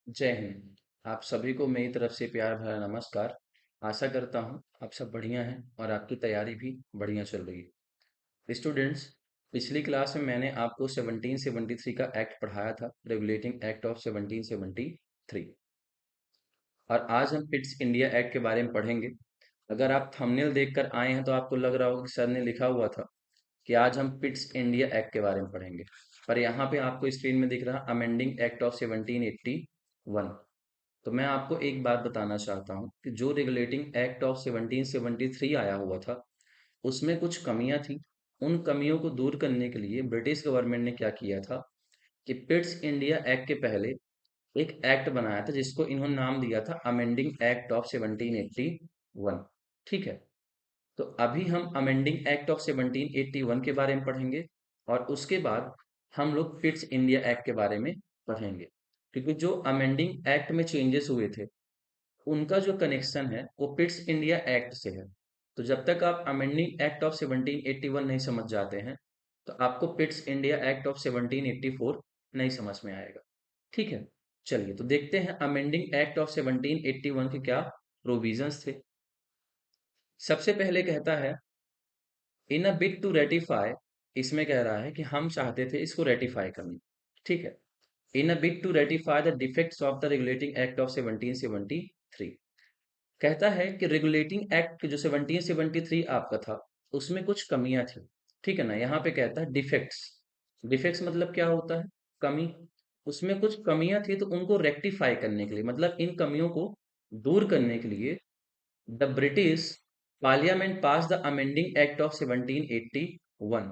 जय हिंद। आप सभी को मेरी तरफ से प्यार भरा नमस्कार। आशा करता हूँ आप सब बढ़िया हैं और आपकी तैयारी भी बढ़िया चल रही है। स्टूडेंट्स, पिछली क्लास में मैंने आपको 1773 का एक्ट पढ़ाया था, रेगुलेटिंग एक्ट ऑफ 1773। और आज हम पिट्स इंडिया एक्ट के बारे में पढ़ेंगे। अगर आप थंबनेल देखकर आए हैं तो आपको लग रहा होगा कि सर ने लिखा हुआ था कि आज हम पिट्स इंडिया एक्ट के बारे में पढ़ेंगे, पर यहाँ पे आपको स्क्रीन में दिख रहा अमेंडिंग एक्ट ऑफ 1781। तो मैं आपको एक बात बताना चाहता हूँ कि जो रेगुलेटिंग एक्ट ऑफ 1773 आया हुआ था उसमें कुछ कमियां थी। उन कमियों को दूर करने के लिए ब्रिटिश गवर्नमेंट ने क्या किया था कि पिट्स इंडिया एक्ट के पहले एक एक्ट बनाया था जिसको इन्होंने नाम दिया था अमेंडिंग एक्ट ऑफ 1781। ठीक है, तो अभी हम अमेंडिंग एक्ट ऑफ 1781 के बारे में पढ़ेंगे और उसके बाद हम लोग पिट्स इंडिया एक्ट के बारे में पढ़ेंगे, क्योंकि जो अमेंडिंग एक्ट में चेंजेस हुए थे उनका जो कनेक्शन है वो पिट्स इंडिया एक्ट से है। तो जब तक आप अमेंडिंग एक्ट ऑफ 1781 नहीं समझ जाते हैं तो आपको पिट्स इंडिया एक्ट ऑफ 1784 नहीं समझ में आएगा। ठीक है, चलिए तो देखते हैं अमेंडिंग एक्ट ऑफ 1781 के क्या प्रोविजंस थे। सबसे पहले कहता है in a bid to ratify. इसमें कह रहा है कि हम चाहते थे इसको रेटिफाई करना। ठीक है, in a bid to ratify the defects of the regulating act of 1773। कहता है कि रेगुलेटिंग एक्ट जो 1773 आपका था उसमें कुछ कमियां थी। ठीक है ना, यहाँ पे कहता है डिफेक्ट्स। डिफेक्ट्स मतलब क्या होता है? कमी। उसमें कुछ कमियां थी तो उनको रेक्टिफाई करने के लिए, मतलब इन कमियों को दूर करने के लिए the British parliament pass the amending act of 1781।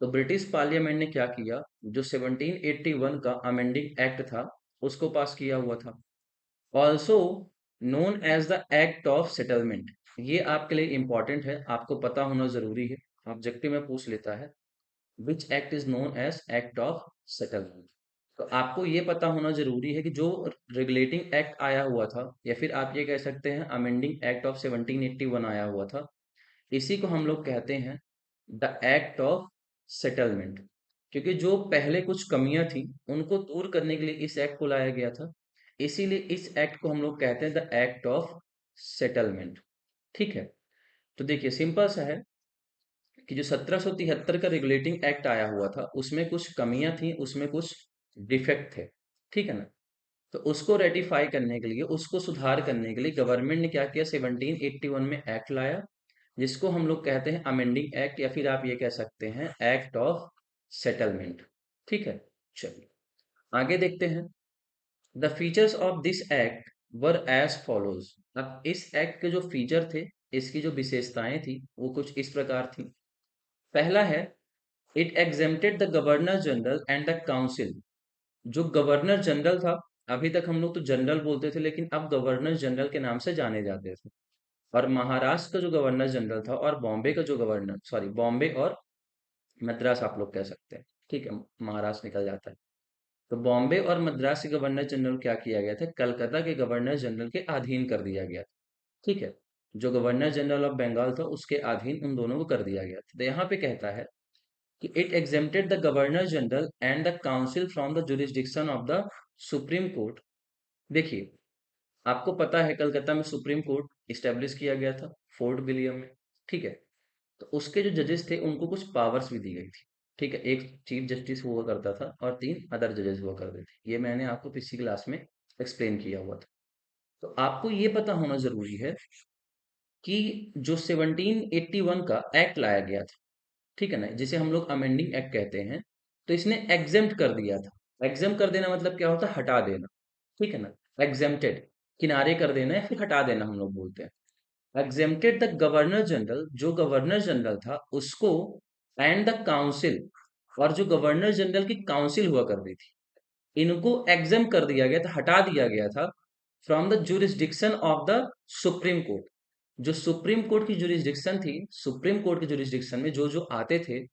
तो ब्रिटिश पार्लियामेंट ने क्या किया, जो 1781 का अमेंडिंग एक्ट था उसको पास किया हुआ था। Also known as the act of settlement. ये आपके लिए इंपॉर्टेंट है, आपको पता होना जरूरी है। ऑब्जेक्टिव में पूछ लेता है which act is known as act of settlement. तो आपको ये पता होना जरूरी है कि जो रेगुलेटिंग एक्ट आया हुआ था, या फिर आप ये कह सकते हैं अमेंडिंग एक्ट ऑफ 1781 आया हुआ था, इसी को हम लोग कहते हैं द एक्ट ऑफ सेटलमेंट। क्योंकि जो पहले कुछ कमियां थी उनको दूर करने के लिए इस एक्ट को लाया गया था, इसीलिए इस एक्ट को हम लोग कहते हैं द एक्ट ऑफ सेटलमेंट। ठीक है, तो देखिए सिंपल सा है कि जो 1773 का रेगुलेटिंग एक्ट आया हुआ था उसमें कुछ कमियां थी, उसमें कुछ डिफेक्ट थे। ठीक है ना, तो उसको रेटिफाई करने के लिए, उसको सुधार करने के लिए गवर्नमेंट ने क्या किया, 1781 में एक्ट लाया जिसको हम लोग कहते हैं अमेंडिंग एक्ट, या फिर आप ये कह सकते हैं एक्ट ऑफ सेटलमेंट। ठीक है, चलिए आगे देखते हैं। The features of this act were as follows. अब इस एक्ट के जो फीचर थे, इसकी जो विशेषताएं थी वो कुछ इस प्रकार थी। पहला है it exempted the governor general and the council. जो गवर्नर जनरल था, अभी तक हम लोग तो जनरल बोलते थे लेकिन अब गवर्नर जनरल के नाम से जाने जाते थे। और महाराष्ट्र का जो गवर्नर जनरल था और बॉम्बे का जो गवर्नर, सॉरी बॉम्बे और मद्रास आप लोग कह सकते हैं। ठीक है, महाराष्ट्र निकल जाता है। तो बॉम्बे और मद्रास के गवर्नर जनरल क्या किया गया था, कलकत्ता के गवर्नर जनरल के अधीन कर दिया गया था। ठीक है, जो गवर्नर जनरल ऑफ बंगाल था उसके अधीन उन दोनों को कर दिया गया था। तो यहाँ पे कहता है कि it exempted the governor general and the council from the jurisdiction of the supreme court. देखिए, आपको पता है कलकत्ता में सुप्रीम कोर्ट इस्टेब्लिश किया गया था फोर्ट विलियम में। ठीक है, तो उसके जो जजेस थे उनको कुछ पावर्स भी दी गई थी। ठीक है, एक चीफ जस्टिस हुआ करता था और 3 अदर जजेस हुआ करते थे। ये मैंने आपको पिछली क्लास में एक्सप्लेन किया हुआ था। तो आपको ये पता होना जरूरी है कि जो 1781 का एक्ट लाया गया था, ठीक है ना, जिसे हम लोग अमेंडिंग एक्ट कहते हैं, तो इसने एग्जेम्प्ट कर दिया था। एग्जेम्प्ट कर देना मतलब क्या होता है, हटा देना। ठीक है ना, एग्जेम्प्टेड किनारे कर देना या फिर हटा देना हम लोग बोलते हैं। एग्जेम्प्टेड द गवर्नर जनरल, जो गवर्नर जनरल था उसको, एंड द काउंसिल, और जो गवर्नर जनरल की काउंसिल हुआ करती थी, इनको एग्जाम कर दिया गया था, हटा दिया गया था from the jurisdiction of the supreme court. जो सुप्रीम कोर्ट की जुरिस्डिक्शन थी, सुप्रीम कोर्ट की जुरिस्डिक्शन में जो जो आते थे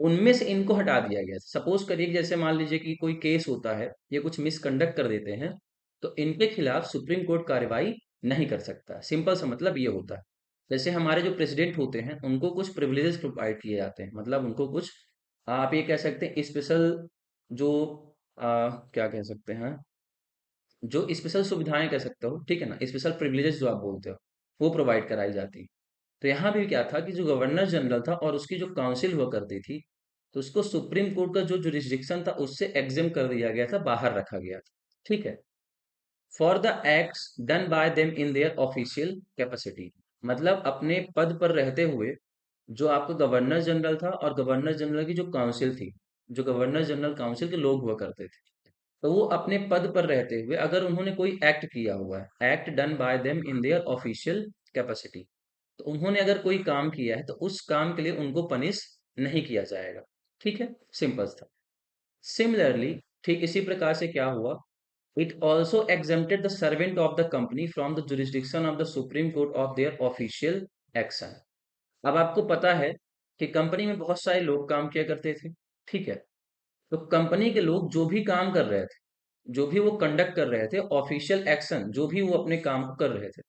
उनमें से इनको हटा दिया गया था। सपोज करिए कि जैसे मान लीजिए कि कोई केस होता है, ये कुछ मिसकंडक्ट कर देते हैं, तो इनके खिलाफ सुप्रीम कोर्ट कार्रवाई नहीं कर सकता। सिंपल सा मतलब ये होता है। जैसे हमारे जो प्रेसिडेंट होते हैं उनको कुछ प्रिविलेजेस प्रोवाइड किए जाते हैं, मतलब उनको कुछ, आप ये कह सकते हैं स्पेशल, जो क्या कह सकते हैं, जो स्पेशल सुविधाएं कह सकते हो, ठीक है ना, स्पेशल प्रिविलेजेस जो आप बोलते हो, वो प्रोवाइड कराई जाती है। तो यहाँ भी क्या था कि जो गवर्नर जनरल था और उसकी जो काउंसिल हुआ करती थी, तो उसको सुप्रीम कोर्ट का जो जुरिस्डिक्शन था उससे एग्जिम कर दिया गया था, बाहर रखा गया था। ठीक है। For the acts done by them in their official capacity, मतलब अपने पद पर रहते हुए जो आपका गवर्नर जनरल था और गवर्नर जनरल की जो काउंसिल थी, जो गवर्नर जनरल काउंसिल के लोग हुआ करते थे, तो वो अपने पद पर रहते हुए अगर उन्होंने कोई एक्ट किया हुआ है, act done by them in their official capacity, तो उन्होंने अगर कोई काम किया है तो उस काम के लिए उनको पनिश नहीं किया जाएगा। ठीक है, सिंपल था। सिमिलरली, ठीक इसी प्रकार से क्या हुआ, it also exempted the servant of the company from the jurisdiction of the supreme court of their official action. अब आपको पता है कि कंपनी में बहुत सारे लोग काम किया करते थे, ठीक है। तो कंपनी के लोग जो भी काम कर रहे थे, जो भी वो कंडक्ट कर रहे थे, ऑफिशियल एक्शन जो भी वो अपने काम को कर रहे थे,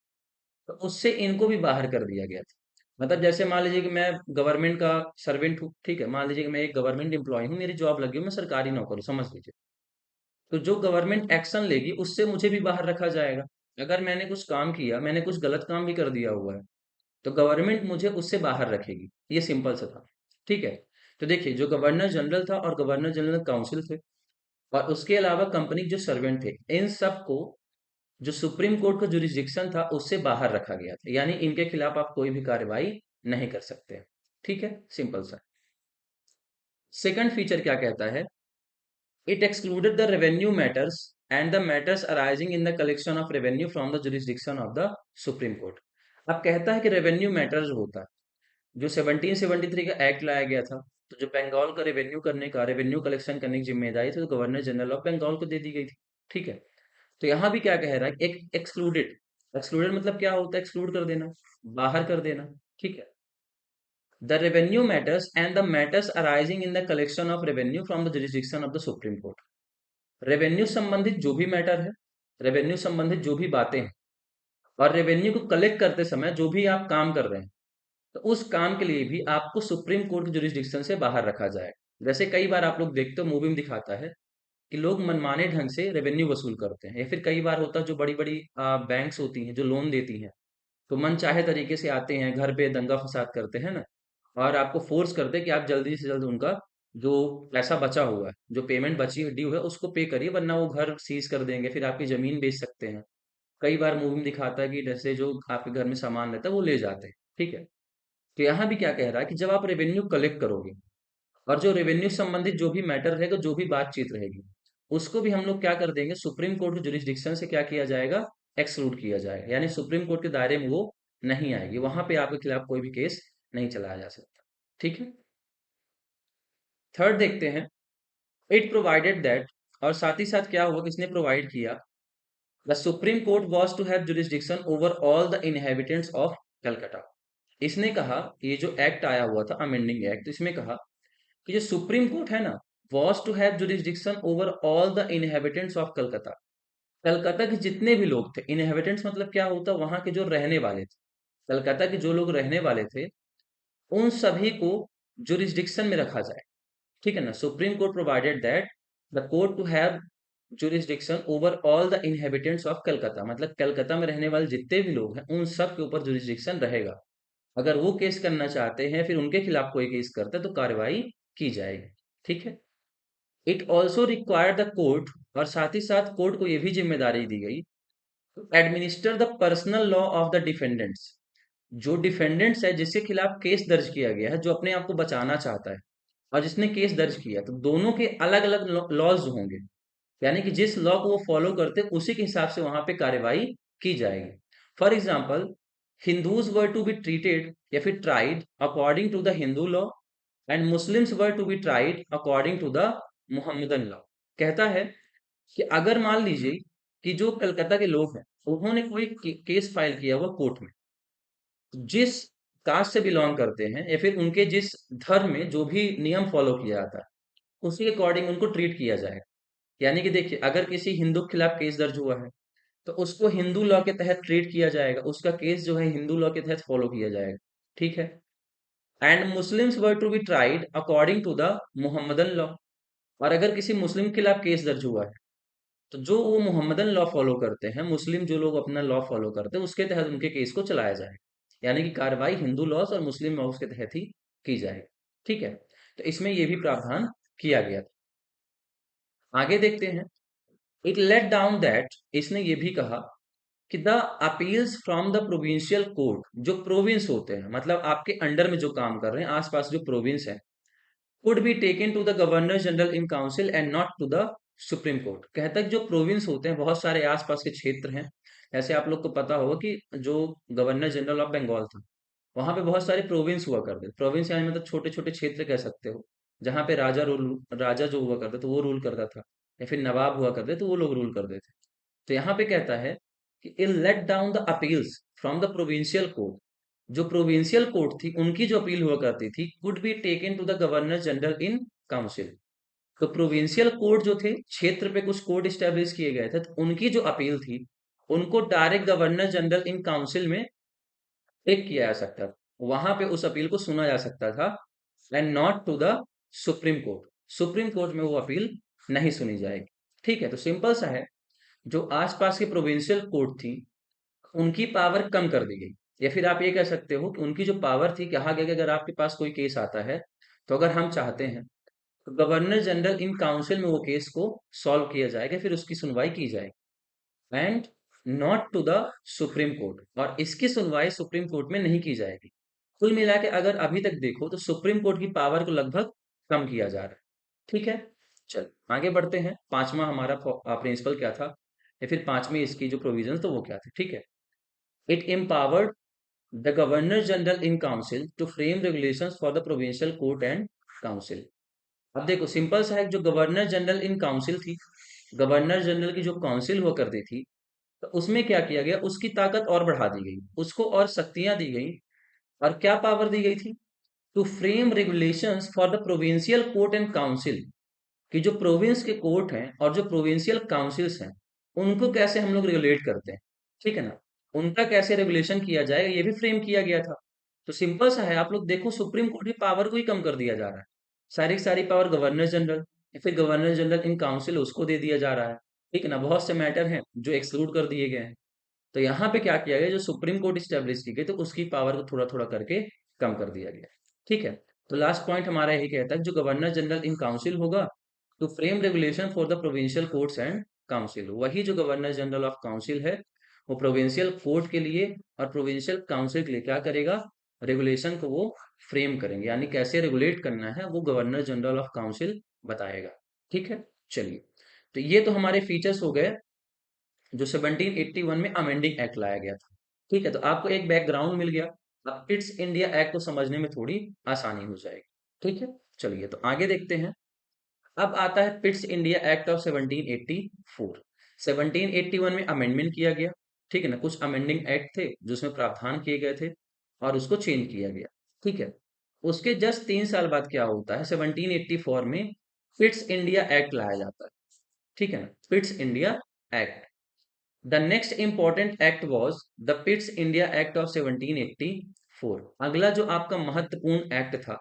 तो उससे इनको भी बाहर कर दिया गया था। मतलब जैसे मान लीजिए कि मैं गवर्नमेंट का सर्वेंट हूँ, ठीक है, मान लीजिए कि मैं एक गवर्नमेंट एम्प्लॉय हूँ, मेरी जॉब लगी हूँ, मैं सरकारी नौकर हूँ, समझ लीजिए। तो जो गवर्नमेंट एक्शन लेगी उससे मुझे भी बाहर रखा जाएगा। अगर मैंने कुछ काम किया, मैंने कुछ गलत काम भी कर दिया हुआ है, तो गवर्नमेंट मुझे उससे बाहर रखेगी। ये सिंपल सा था। ठीक है। तो देखिए, जो गवर्नर जनरल था और गवर्नर जनरल काउंसिल थे और उसके अलावा कंपनी के जो सर्वेंट थे, इन सबको जो सुप्रीम कोर्ट का जुरिस्डिक्शन था उससे बाहर रखा गया था, यानी इनके खिलाफ आप कोई भी कार्रवाई नहीं कर सकते। ठीक है, सिंपल सा। सेकंड फीचर क्या कहता है, it excluded the revenue matters and the matters arising in the collection of revenue from the jurisdiction of the supreme court. अब कहता है कि रेवेन्यू मैटर जो होता है, जो 1773 का एक्ट लाया गया था, तो जो बंगाल का रेवेन्यू करने का, रेवेन्यू कलेक्शन करने की जिम्मेदारी थी, तो गवर्नर जनरल ऑफ बंगाल को दे दी गई थी। ठीक है। तो यहाँ भी क्या कह रहा है, एक एक्सक्लूडेड। एक्सक्लूडेड मतलब क्या होता है, एक्सक्लूड कर देना, बाहर कर देना। ठीक है। The revenue matters and the matters arising in the collection of revenue from the jurisdiction of the supreme court. Revenue संबंधित जो भी मैटर है, रेवेन्यू संबंधित जो भी बातें हैं, और रेवेन्यू को कलेक्ट करते समय जो भी आप काम कर रहे हैं, तो उस काम के लिए भी आपको सुप्रीम कोर्ट के जुरिस्डिक्शन से बाहर रखा जाए। जैसे कई बार आप लोग देखते हो, मूवी में दिखाता है कि लोग मनमाने ढंग से रेवेन्यू वसूल करते हैं, या फिर कई बार होता है जो बड़ी बड़ी बैंक्स होती हैं जो लोन देती हैं, तो मन चाहे तरीके से आते हैं, घर पे दंगा फसाद करते हैं ना, और आपको फोर्स करते हैं कि आप जल्दी से जल्द उनका जो पैसा बचा हुआ है, जो पेमेंट बची है, ड्यू है, उसको पे करिए, वरना वो घर सीज कर देंगे, फिर आपकी जमीन बेच सकते हैं। कई बार मूवी में दिखाता है कि जैसे जो आपके घर में सामान रहता है वो ले जाते हैं। ठीक है। तो यहाँ भी क्या कह रहा है कि जब आप रेवेन्यू कलेक्ट करोगे, और जो रेवेन्यू संबंधित जो भी मैटर रहेगा, जो भी बातचीत रहेगी, उसको भी हम लोग क्या कर देंगे, सुप्रीम कोर्ट के जुरिस्डिक्शन से क्या किया जाएगा, एक्सक्लूड किया जाएगा, यानी सुप्रीम कोर्ट के दायरे में वो नहीं आएगी, वहां पे आपके खिलाफ कोई भी केस नहीं चलाया जा सकता। ठीक है। थर्ड देखते हैं, इट प्रोवाइडेड दैट, और साथ ही साथ क्या हुआ, किसने प्रोवाइड किया, the supreme court was to have jurisdiction over all the inhabitants of Calcutta. इसने कहा, ये जो एक्ट आया हुआ था अमेंडिंग एक्ट, इसमें कहा कि जो सुप्रीम कोर्ट है ना, was to have jurisdiction over all the inhabitants of Calcutta. Calcutta के जितने भी लोग थे, इनहेबिटेंट्स मतलब क्या होता, वहां के जो रहने वाले थे, कलकत्ता के जो लोग रहने वाले थे, उन सभी को जुरिस्डिक्शन में रखा जाए। ठीक है ना। Supreme court provided that the court to have jurisdiction over all the inhabitants of Calcutta, मतलब कलकत्ता में रहने वाले जितने भी लोग हैं उन सब के ऊपर जुरिस्डिक्शन रहेगा। अगर वो केस करना चाहते हैं, फिर उनके खिलाफ कोई केस करता है, तो कार्रवाई की जाएगी। ठीक है। It also require the court, और साथ ही साथ कोर्ट को यह भी जिम्मेदारी दी गई, administer the personal law of the defendants. जो डिफेंडेंट्स है, जिसके खिलाफ केस दर्ज किया गया है, जो अपने आप को बचाना चाहता है और जिसने केस दर्ज किया, तो दोनों के अलग अलग लॉज होंगे, यानी कि जिस लॉ को वो फॉलो करते हैं उसी के हिसाब से वहां पे कार्यवाही की जाएगी। For example, Hindus were to be treated या फिर tried according to the Hindu law, and Muslims were to be tried according to the Muhammadan law. कहता है कि अगर मान लीजिए कि जो कलकत्ता के लोग हैं, उन्होंने कोई केस फाइल किया हुआ कोर्ट में, जिस कास्ट से बिलोंग करते हैं या फिर उनके जिस धर्म में जो भी नियम फॉलो किया जाता है, उसी के अकॉर्डिंग उनको ट्रीट किया जाएगा। यानी कि देखिए, अगर किसी हिंदू के खिलाफ केस दर्ज हुआ है, तो उसको हिंदू लॉ के तहत ट्रीट किया जाएगा, उसका केस जो है हिंदू लॉ के तहत फॉलो किया जाएगा। ठीक है। And Muslims were to be tried according to the Muhammadan law, और अगर किसी मुस्लिम के खिलाफ केस दर्ज हुआ है, तो जो वो मोहम्मदन लॉ फॉलो करते हैं, मुस्लिम जो लोग अपना लॉ फॉलो करते हैं, उसके तहत उनके केस को चलाया जाए, यानी कि कार्रवाई हिंदू लॉज और मुस्लिम लॉज के तहत ही की जाए। ठीक है, तो इसमें ये भी प्रावधान किया गया था। आगे देखते हैं। इट लेट डाउन दैट, इसने ये भी कहा कि the appeals from the provincial court, जो प्रोविंस होते हैं, मतलब आपके अंडर में जो काम कर रहे हैं, आसपास जो प्रोविंस है, could be taken to the governor general in council and not to the supreme court. कहता है कि जो प्रोविंस होते हैं, बहुत सारे आसपास के क्षेत्र हैं, जैसे आप लोग को पता होगा कि जो गवर्नर जनरल ऑफ बंगाल था, वहां पे बहुत सारे प्रोविंस हुआ करते थे। प्रोविंस यानी मतलब छोटे छोटे क्षेत्र कह सकते हो, जहाँ पे राजा जो हुआ करता था वो रूल करता था, या फिर नवाब हुआ करते तो वो लोग रूल करते थे। तो यहाँ पे कहता है कि it let down the appeals from the provincial court, जो प्रोविंशियल कोर्ट थी उनकी जो अपील हुआ करती थी, could be taken to the governor general in council. तो प्रोविंशियल कोर्ट जो थे, क्षेत्र पे कुछ कोर्ट स्टैब्लिश किए गए थे, तो उनकी जो अपील थी, उनको direct governor general in council में टेक किया जा सकता था, वहां पे उस अपील को सुना जा सकता था, and not to the supreme court. Supreme court में वो अपील नहीं सुनी जाएगी। ठीक है, तो सिंपल सा है, जो आसपास की प्रोविंशियल कोर्ट थी, उनकी पावर कम कर दी गई, या फिर आप ये कह सकते हो कि उनकी जो पावर थी, कहा गया कि अगर आपके पास कोई केस आता है, तो अगर हम चाहते हैं तो गवर्नर जनरल इन काउंसिल में वो केस को सॉल्व किया जाएगा, फिर उसकी सुनवाई की जाएगी, and not to the supreme court, और इसकी सुनवाई सुप्रीम कोर्ट में नहीं की जाएगी। कुल मिला के अगर अभी तक देखो तो सुप्रीम कोर्ट की पावर को लगभग कम किया जा रहा है। ठीक है, चल आगे बढ़ते हैं। पांचवा हमारा प्रिंसिपल क्या था, या फिर पांचवी इसकी जो प्रोविजन तो वो क्या थे। ठीक है, it empowered the governor general in council to frame regulations for the provincial court and council। अब देखो सिंपल सा है, जो गवर्नर जनरल इन काउंसिल थी, गवर्नर जनरल की जो काउंसिल हुआ करती थी, तो उसमें क्या किया गया, उसकी ताकत और बढ़ा दी गई, उसको और शक्तियां दी गई, और क्या पावर दी गई थी, to frame regulations for the provincial court and council, कि जो प्रोविंस के कोर्ट हैं और जो प्रोविंशियल काउंसिल्स हैं, उनको कैसे हम लोग रेगुलेट करते हैं। ठीक है ना, उनका कैसे रेगुलेशन किया जाएगा, ये भी फ्रेम किया गया था। तो सिंपल सा है, आप लोग देखो सुप्रीम कोर्ट की पावर को ही कम कर दिया जा रहा है, सारी की सारी पावर गवर्नर जनरल या फिर गवर्नर जनरल इन काउंसिल उसको दे दिया जा रहा है। ठीक है ना, बहुत से मैटर हैं जो एक्सक्लूड कर दिए गए हैं। तो यहाँ पे क्या किया गया, जो सुप्रीम कोर्ट स्टेब्लिश की गई, तो उसकी पावर को थोड़ा थोड़ा करके कम कर दिया गया। ठीक है, तो लास्ट पॉइंट हमारा यही कहता है, जो गवर्नर जनरल इन काउंसिल होगा to frame regulation for the provincial courts and council, वही जो गवर्नर जनरल ऑफ काउंसिल है, वो प्रोविंशियल कोर्ट के लिए और प्रोविंशियल काउंसिल के लिए क्या करेगा, रेगुलेशन को वो फ्रेम करेंगे, यानी कैसे रेगुलेट करना है वो गवर्नर जनरल ऑफ काउंसिल बताएगा। ठीक है, चलिए, तो ये तो हमारे फीचर्स हो गए जो 1781 में अमेंडिंग एक्ट लाया गया था। ठीक है, तो आपको एक बैकग्राउंड मिल गया, अब पिट्स इंडिया एक्ट को समझने में थोड़ी आसानी हो जाएगी। ठीक है, चलिए तो आगे देखते हैं। अब आता है पिट्स इंडिया एक्ट ऑफ 1784। 1781 में अमेंडमेंट किया गया। ठीक है ना, कुछ अमेंडिंग एक्ट थे जो उसमें प्रावधान किए गए थे और उसको चेंज किया गया। ठीक है, उसके जस्ट 3 साल बाद क्या होता है, 1784 में पिट्स इंडिया एक्ट लाया जाता है। ठीक है ना, Pitt's India act. The next important act was the Pitt's India act of 1784। अगला जो आपका महत्वपूर्ण एक्ट था,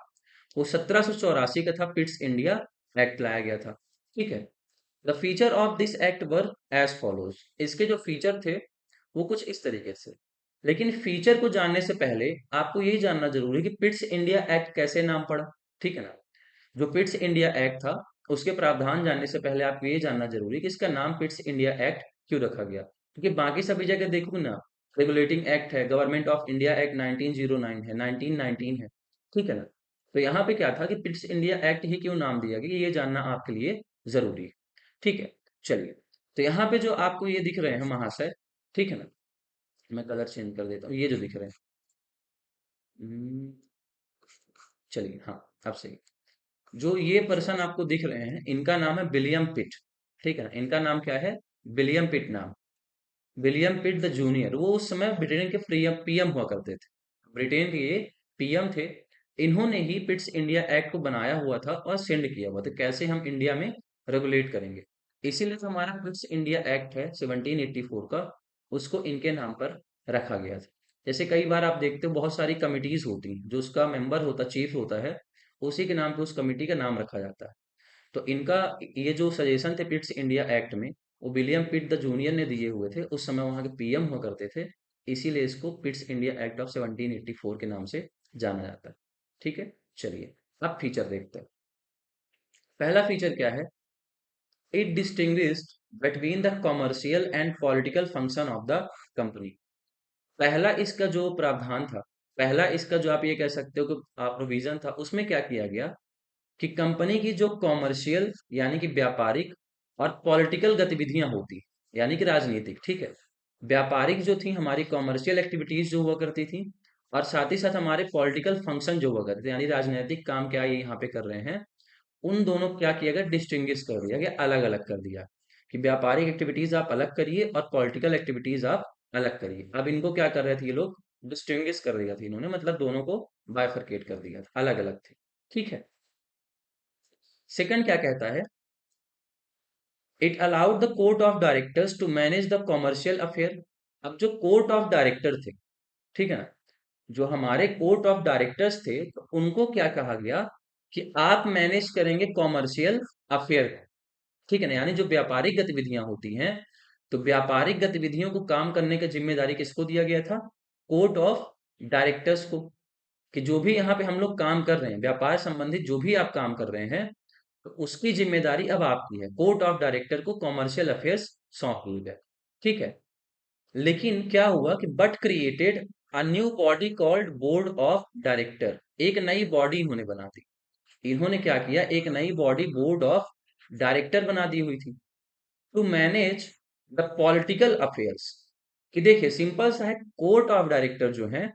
वो 1784 का था, पिट्स इंडिया एक्ट लाया गया था। ठीक है, the feature of this act were as follows. इसके जो फीचर थे वो कुछ इस तरीके से। लेकिन फीचर को जानने से पहले आपको यही जानना जरूरी है कि पिट्स इंडिया एक्ट कैसे नाम पड़ा। ठीक है ना, जो पिट्स इंडिया एक्ट था, उसके प्रावधान जानने से पहले आपको ये जानना जरूरी है कि इसका नाम पिट्स इंडिया एक्ट क्यों रखा गया। क्योंकि बाकी सभी जगह देखो ना, रेगुलेटिंग एक्ट है, गवर्नमेंट ऑफ इंडिया एक्ट 1909 है, 1919 है। ठीक है ना, तो यहाँ पे क्या था कि पिट्स इंडिया एक्ट ही क्यों नाम दिया गया, ये जानना आपके लिए जरूरी है। ठीक है, चलिए, तो यहाँ पे जो आपको ये दिख रहे हैं महाशय, ठीक है ना, मैं कलर चेंज कर देता हूँ, ये जो दिख रहे हैं, हम्म, चलिए हाँ, अब सही। जो ये पर्सन आपको दिख रहे हैं, इनका नाम है विलियम पिट। ठीक है ना, इनका नाम क्या है, विलियम पिट नाम। विलियम पिट द जूनियर, वो उस समय ब्रिटेन के पीएम हुआ करते थे, ब्रिटेन के ये पीएम थे। इन्होंने ही पिट्स इंडिया एक्ट को बनाया हुआ था और सेंड किया हुआ था, कैसे हम इंडिया में रेगुलेट करेंगे। इसीलिए जो हमारा पिट्स इंडिया एक्ट है 1784 का, उसको इनके नाम पर रखा गया था। जैसे कई बार आप देखते हो बहुत सारी कमिटीज होती हैं, जो उसका मेंबर होता, चीफ होता है, उसी के नाम पे उस कमेटी का नाम रखा जाता है। तो इनका ये जो सजेशन थे पिट्स इंडिया एक्ट में, वो विलियम पिट द जूनियर ने दिए हुए थे, उस समय वहां के पीएम हुआ करते थे, इसीलिए इसको पिट्स इंडिया एक्ट ऑफ 1784 के नाम से जाना जाता है। ठीक है, चलिए अब फीचर देखते हैं। पहला फीचर क्या है? It distinguished between the commercial and political function of the company. पहला इसका जो प्रावधान था, पहला इसका जो आप ये कह सकते हो कि प्रोविजन था, उसमें क्या किया गया कि कंपनी की जो कॉमर्शियल यानी कि व्यापारिक और पॉलिटिकल गतिविधियां होती, यानी कि राजनीतिक, ठीक है, व्यापारिक जो थी हमारी कॉमर्शियल एक्टिविटीज जो हुआ करती थी, और साथ ही साथ हमारे पॉलिटिकल फंक्शन जो हुआ करते थे, यानी राजनीतिक काम क्या ये यहाँ पे कर रहे हैं, उन दोनों को क्या किया गया, डिस्टिंग्विश कर दिया गया, अलग अलग कर दिया कि व्यापारिक एक्टिविटीज आप अलग करिए और पॉलिटिकल एक्टिविटीज आप अलग करिए। अब इनको क्या कर रहे थे ये लोग, डिस्टिंग्विश कर दिया था इन्होंने, मतलब दोनों को बाइफरकेट कर दिया था, अलग अलग थे। ठीक है, सेकंड क्या कहता है, it allowed the court of directors to manage the commercial affair. अब जो कोर्ट ऑफ डायरेक्टर थे, ठीक है ना, जो हमारे कोर्ट ऑफ डायरेक्टर्स थे, तो उनको क्या कहा गया कि आप मैनेज करेंगे कॉमर्शियल अफेयर, ठीक है ना, यानी जो व्यापारिक गतिविधियां होती हैं, तो व्यापारिक गतिविधियों को काम करने का जिम्मेदारी किसको दिया गया था, कोर्ट ऑफ डायरेक्टर्स को, कि जो भी यहाँ पे हम लोग काम कर रहे हैं, व्यापार संबंधित जो भी आप काम कर रहे हैं, तो उसकी जिम्मेदारी अब आपकी है। कोर्ट ऑफ डायरेक्टर को कॉमर्शियल अफेयर्स सौंप दी गए। ठीक है, लेकिन क्या हुआ कि but created a new body called board of director. एक नई बॉडी इन्होंने बना दी। इन्होंने क्या किया, एक नई बॉडी बोर्ड ऑफ डायरेक्टर बना दी हुई थी, to manage the political affairs. कि देखिए सिंपल सा है, कोर्ट ऑफ डायरेक्टर जो है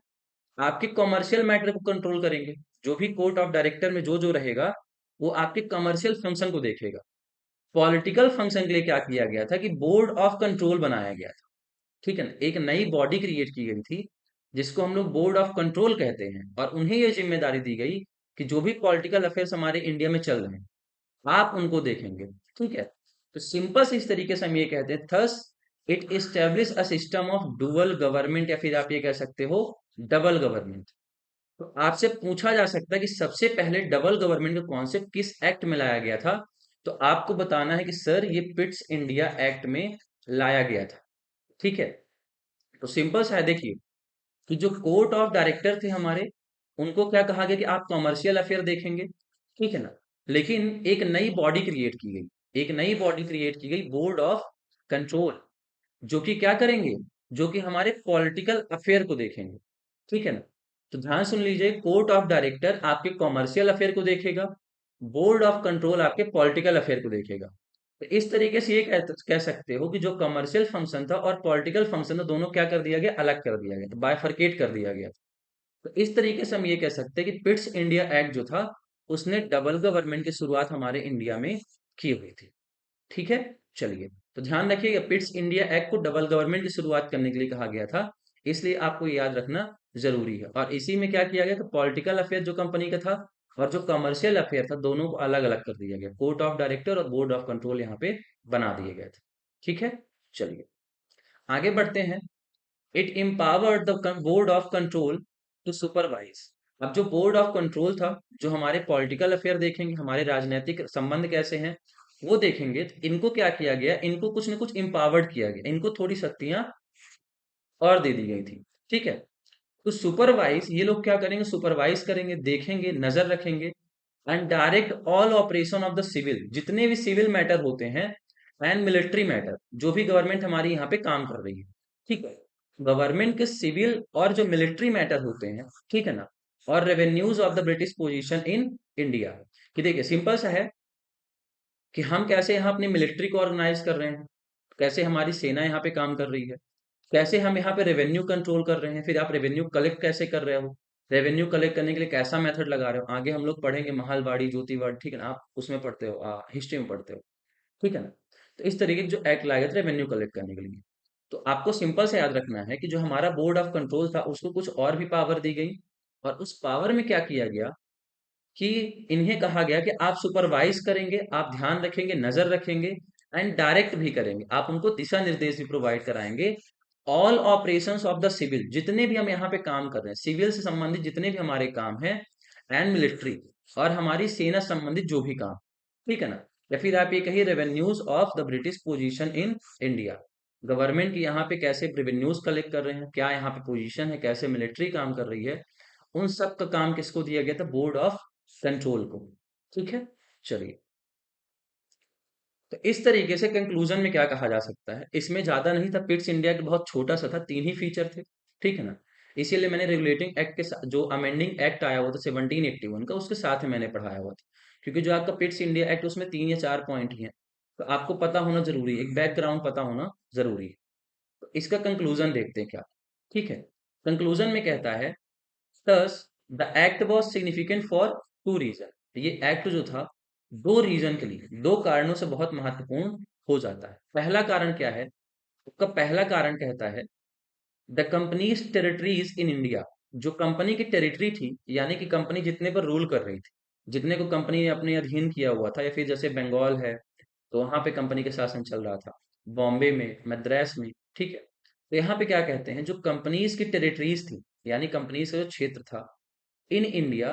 आपके कॉमर्शियल मैटर को कंट्रोल करेंगे। जो भी कोर्ट ऑफ डायरेक्टर में जो जो रहेगा, वो आपके कमर्शियल फंक्शन को देखेगा। पॉलिटिकल फंक्शन के लिए क्या किया गया था कि बोर्ड ऑफ कंट्रोल बनाया गया था। ठीक है ना, एक नई बॉडी क्रिएट की गई थी जिसको हम लोग बोर्ड ऑफ कंट्रोल कहते हैं, और उन्हें यह जिम्मेदारी दी गई कि जो भी पॉलिटिकल अफेयर्स हमारे इंडिया में चल रहे हैं, आप उनको देखेंगे। ठीक है, तो सिंपल से इस तरीके से हम ये कहते हैं, thus it establish a system of dual government, या फिर आप ये कह सकते हो डबल गवर्नमेंट। तो आपसे पूछा जा सकता है कि सबसे पहले डबल गवर्नमेंट का कॉन्सेप्ट किस एक्ट में लाया गया था, तो आपको बताना है कि सर ये पिट्स इंडिया एक्ट में लाया गया था। ठीक है, तो सिंपल सा है, देखिए कि जो कोर्ट ऑफ डायरेक्टर थे हमारे, उनको क्या कहा गया कि आप कॉमर्शियल अफेयर देखेंगे, ठीक है ना, लेकिन एक नई बॉडी क्रिएट की गई, एक नई बॉडी क्रिएट की गई, बोर्ड ऑफ कंट्रोल, जो कि क्या करेंगे, जो कि हमारे पॉलिटिकल अफेयर को देखेंगे। ठीक है ना, तो ध्यान सुन लीजिए, कोर्ट ऑफ डायरेक्टर आपके कॉमर्शियल अफेयर को देखेगा, बोर्ड ऑफ कंट्रोल आपके पॉलिटिकल अफेयर को देखेगा। तो इस तरीके से ये कह सकते हो कि जो कमर्शियल फंक्शन था और पॉलिटिकल फंक्शन था, दोनों क्या कर दिया गया, अलग कर दिया गया, तो बायफरकेट कर दिया गया। तो इस तरीके से हम ये कह सकते हैं कि पिट्स इंडिया एक्ट जो था, उसने डबल गवर्नमेंट की शुरुआत हमारे इंडिया में की हुई थी। ठीक है, चलिए, तो ध्यान रखिएगा, पिट्स इंडिया एक्ट को डबल गवर्नमेंट की शुरुआत करने के लिए कहा गया था, इसलिए आपको ये याद रखना जरूरी है। और इसी में क्या किया गया कि पॉलिटिकल अफेयर जो कंपनी का था और जो कमर्शियल अफेयर था, दोनों को अलग अलग कर दिया गया, कोर्ट ऑफ डायरेक्टर और बोर्ड ऑफ कंट्रोल यहाँ पे बना दिए गए थे। ठीक है, चलिए आगे बढ़ते हैं। It empowered the board of control to supervise. अब जो बोर्ड ऑफ कंट्रोल था, जो हमारे पॉलिटिकल अफेयर देखेंगे, हमारे राजनीतिक संबंध कैसे हैं वो देखेंगे, तो इनको क्या किया गया, इनको कुछ न कुछ एम्पावर्ड किया गया, इनको थोड़ी शक्तियां और दे दी गई थी। ठीक है, तो सुपरवाइज ये लोग क्या करेंगे, सुपरवाइज करेंगे, देखेंगे, नजर रखेंगे, and direct all operation of the civil, जितने भी सिविल मैटर होते हैं, एंड मिलिट्री मैटर, जो भी गवर्नमेंट हमारी यहाँ पे काम कर रही है। ठीक है, गवर्नमेंट के सिविल और जो मिलिट्री मैटर होते हैं, ठीक है ना, और revenues of the British position in India. कि देखिए सिंपल सा है कि हम कैसे यहाँ अपनी मिलिट्री को ऑर्गेनाइज कर रहे हैं, कैसे हमारी सेना यहाँ पे काम कर रही है, कैसे हम यहाँ पे रेवेन्यू कंट्रोल कर रहे हैं, फिर आप रेवेन्यू कलेक्ट कैसे कर रहे हो, रेवेन्यू कलेक्ट करने के लिए कैसा मेथड लगा रहे हो, आगे हम लोग पढ़ेंगे महलबाड़ी ज्योतिवाड़, ठीक है ना, आप उसमें पढ़ते हो, हिस्ट्री में पढ़ते हो। ठीक है ना, तो इस तरीके के जो एक्ट लाए गए थे रेवेन्यू कलेक्ट करने के लिए, तो आपको सिंपल से याद रखना है कि जो हमारा बोर्ड ऑफ कंट्रोल था, उसको कुछ और भी पावर दी गई, और उस पावर में क्या किया गया कि इन्हें कहा गया कि आप सुपरवाइज करेंगे, आप ध्यान रखेंगे, नजर रखेंगे, एंड डायरेक्ट भी करेंगे, आप उनको दिशा निर्देश भी प्रोवाइड कराएंगे। All operations of the civil, जितने भी हम यहाँ पे काम कर रहे हैं, सिविल से संबंधित जितने भी हमारे काम हैं, एंड मिलिट्री, और हमारी सेना संबंधित जो भी काम, ठीक है ना, या फिर आप ये कहिए revenues of the British position in India. Government की यहाँ पे कैसे रेवेन्यूज कलेक्ट कर रहे हैं, क्या यहाँ पे पोजीशन है, कैसे मिलिट्री काम कर रही है, उन सब का काम किसको दिया गया था, बोर्ड ऑफ कंट्रोल को। ठीक है, चलिए। तो इस तरीके से कंक्लूजन में क्या कहा जा सकता है, इसमें ज्यादा नहीं था, पिट्स इंडिया के बहुत छोटा सा था, तीन ही फीचर थे। ठीक है ना। इसीलिए मैंने रेगुलेटिंग एक्ट के साथ जो अमेंडिंग एक्ट आया हुआ था 1781 का, उसके साथ में मैंने पढ़ाया हुआ था। क्योंकि जो आपका पिट्स इंडिया एक्ट उसमें 3 या 4 पॉइंट ही हैं, तो आपको पता होना जरूरी है, एक बैकग्राउंड पता होना जरूरी है। तो इसका कंक्लूजन देखते हैं क्या। ठीक है। कंक्लूजन में कहता है, thus the act was significant for two reason. ये एक्ट जो था दो रीजन के लिए, दो कारणों से बहुत महत्वपूर्ण हो जाता है। पहला कारण क्या है, उसका पहला कारण कहता है the companies territories in India. जो कंपनी की टेरिटरी थी, यानी कि कंपनी जितने पर रूल कर रही थी, जितने को कंपनी ने अपने अधीन किया हुआ था, या फिर जैसे बंगाल है तो वहां पे कंपनी का शासन चल रहा था, बॉम्बे में, मद्रास में। ठीक है। तो यहाँ पे क्या कहते हैं, जो कंपनीज की टेरिटरीज थी, यानी कंपनीज का जो क्षेत्र था in India,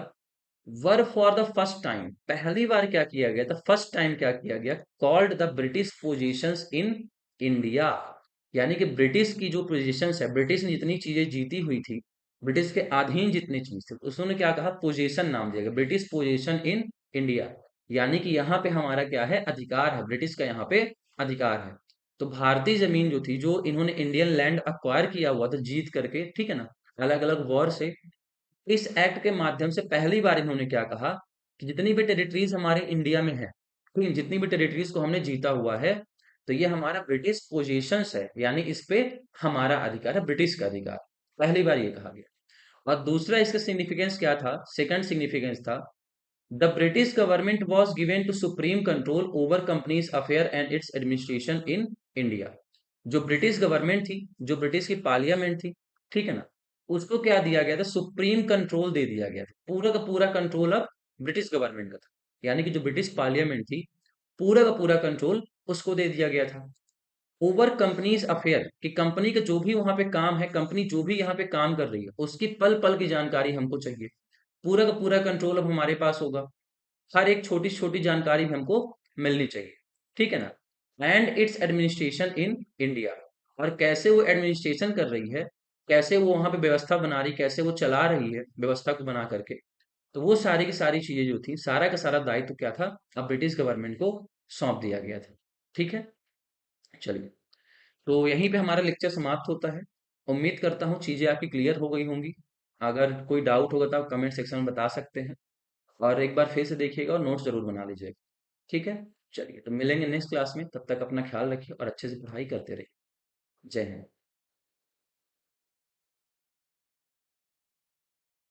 were for the first time, पहली बार क्या किया गया, द फर्स्ट टाइम क्या किया गया, called the British positions in India. यानी कि ब्रिटिश की जो पोजीशंस है, ब्रिटिश ने जितनी चीजें जीती हुई थी, ब्रिटिश के अधीन जितनी चीज थी, उसने क्या कहा, पोजीशन नाम दिया गया, ब्रिटिश पोजीशन इन इंडिया। यानी कि यहाँ पे हमारा क्या है, अधिकार है, ब्रिटिश का यहाँ पे अधिकार है। तो भारतीय जमीन जो थी, जो इन्होंने इंडियन लैंड अक्वायर किया हुआ था जीत करके, ठीक है ना, अलग अलग वॉर से, इस एक्ट के माध्यम से पहली बार इन्होंने क्या कहा कि जितनी भी टेरिटरीज हमारे इंडिया में है, ठीक है, जितनी भी टेरिटरीज को हमने जीता हुआ है, तो ये हमारा ब्रिटिश पोजीशंस है, यानी इस पे हमारा अधिकार है, ब्रिटिश का अधिकार। पहली बार ये कहा गया। और दूसरा इसका सिग्निफिकेंस क्या था, सेकंड सिग्निफिकेंस था, the British government was given to supreme control over company's affair and its administration in India. जो ब्रिटिश गवर्नमेंट थी, जो ब्रिटिश की पार्लियामेंट थी, ठीक है ना, उसको क्या दिया गया था, सुप्रीम कंट्रोल दे दिया गया था, पूरा का पूरा कंट्रोल अब ब्रिटिश गवर्नमेंट का था। यानी कि जो ब्रिटिश पार्लियामेंट थी, पूरा का पूरा कंट्रोल उसको दे दिया गया था ओवर कंपनीज अफेयर, कि कंपनी का जो भी वहां पे काम है, कंपनी जो भी यहाँ पे काम कर रही है, उसकी पल पल की जानकारी हमको चाहिए। पूरा का पूरा कंट्रोल अब हमारे पास होगा, हर एक छोटी छोटी जानकारी भी हमको मिलनी चाहिए। ठीक है ना। And its administration in India, और कैसे वो एडमिनिस्ट्रेशन कर रही है, कैसे वो वहां पे व्यवस्था बना रही, कैसे वो चला रही है व्यवस्था को बना करके, तो वो सारी की सारी चीजें जो थी, सारा का सारा दायित्व क्या था, अब ब्रिटिश गवर्नमेंट को सौंप दिया गया था। ठीक है, चलिए। तो यहीं पे हमारा लेक्चर समाप्त होता है। उम्मीद करता हूँ चीजें आपकी क्लियर हो गई होंगी। अगर कोई डाउट होगा तो आप कमेंट सेक्शन में बता सकते हैं, और एक बार फिर से देखिएगा और नोट्स जरूर बना लीजिएगा। ठीक है, चलिए, तो मिलेंगे नेक्स्ट क्लास में, तब तक अपना ख्याल रखिए और अच्छे से पढ़ाई करते रहिए। जय हिंद।